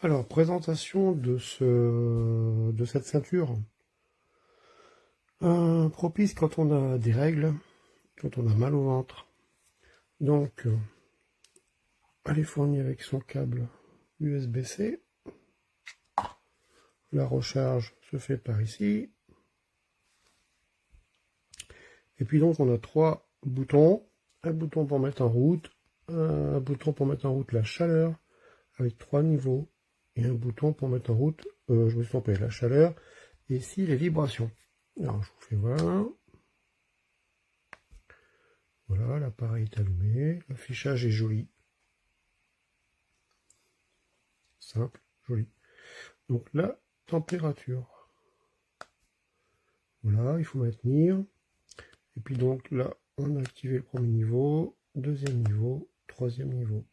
Alors, présentation de cette ceinture. Propice quand on a des règles, quand on a mal au ventre. Donc, elle est fournie avec son câble USB-C. La recharge se fait par ici. Et puis donc, on a 3 boutons. Un bouton pour mettre en route, un bouton pour mettre en route la chaleur, avec 3 niveaux. Et un bouton pour mettre en route, je me suis trompé, la chaleur, et ici les vibrations. Alors je vous fais voir. Voilà, l'appareil est allumé, l'affichage est joli. Simple, joli. Donc la température. Voilà, il faut maintenir. Et puis donc là, on a activé le premier niveau, deuxième niveau, troisième niveau.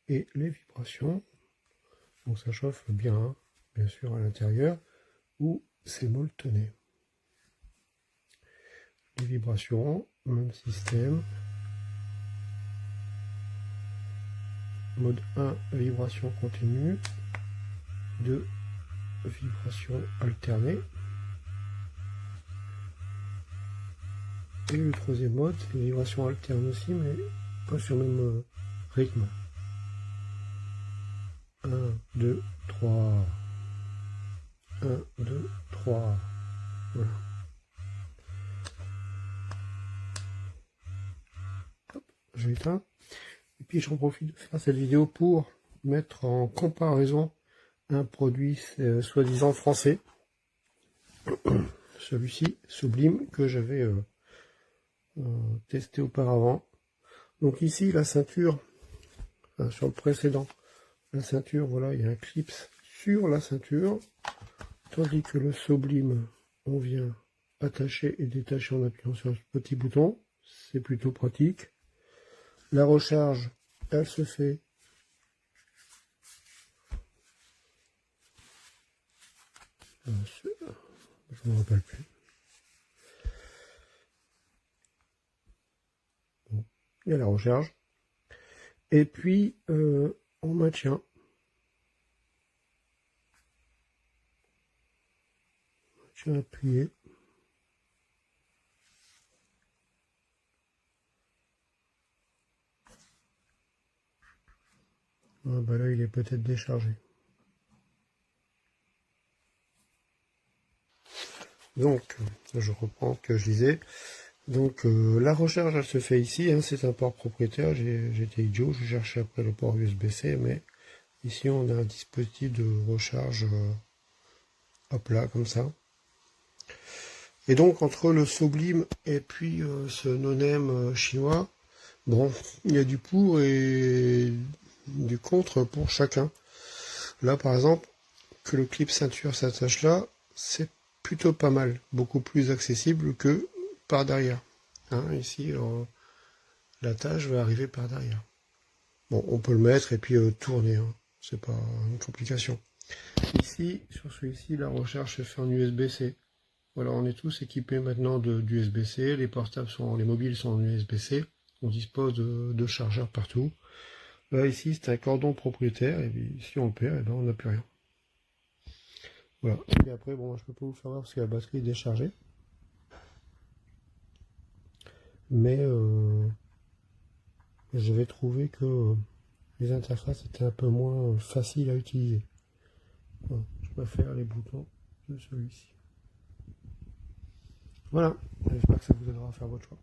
Et les vibrations. Donc ça chauffe bien, hein, bien sûr à l'intérieur, où c'est molletonné. Les vibrations, même système. Mode 1, vibration continue. 2, vibration alternée. Et le troisième mode, c'est une vibration alterne aussi, mais pas sur le même rythme. 1, 2, 3. 1, 2, 3. Voilà. Hop, j'ai éteint. Et puis j'en profite de faire cette vidéo pour mettre en comparaison un produit soi-disant français. Celui-ci, Sublime, que j'avais testé auparavant. Donc ici, la ceinture, sur le précédent, la ceinture, voilà, il y a un clip sur la ceinture, tandis que le Sublime, on vient attacher et détacher en appuyant sur ce petit bouton, c'est plutôt pratique. La recharge, elle se fait je ne me rappelle plus. Bon, il y a la recharge. Et puis, on maintient. Maintien appuyé. Ah bah là, il est peut-être déchargé. Donc, je reprends ce que je disais. Donc, la recharge, elle se fait ici. Hein, c'est un port propriétaire. J'étais idiot. Je cherchais après le port USB-C. Mais ici, on a un dispositif de recharge hop là, comme ça. Et donc, entre le Sublime et puis ce no-name chinois, bon, il y a du pour et du contre pour chacun. Là, par exemple, que le clip ceinture s'attache là, c'est plutôt pas mal, beaucoup plus accessible que par derrière. Hein, ici, l'attache va arriver par derrière. Bon, on peut le mettre et puis tourner, hein. C'est pas une complication. Ici, sur celui-ci, la recharge se fait en USB-C. Voilà, on est tous équipés maintenant d'USB-C, les portables les mobiles sont en USB-C, on dispose de chargeurs partout. Là, ici, c'est un cordon propriétaire, et puis, si on le perd, et ben, on n'a plus rien. Voilà. Et après, bon, je peux pas vous faire voir parce que la batterie est déchargée. Mais j'avais trouvé que les interfaces étaient un peu moins faciles à utiliser. Voilà. Je préfère les boutons de celui-ci. Voilà. J'espère que ça vous aidera à faire votre choix.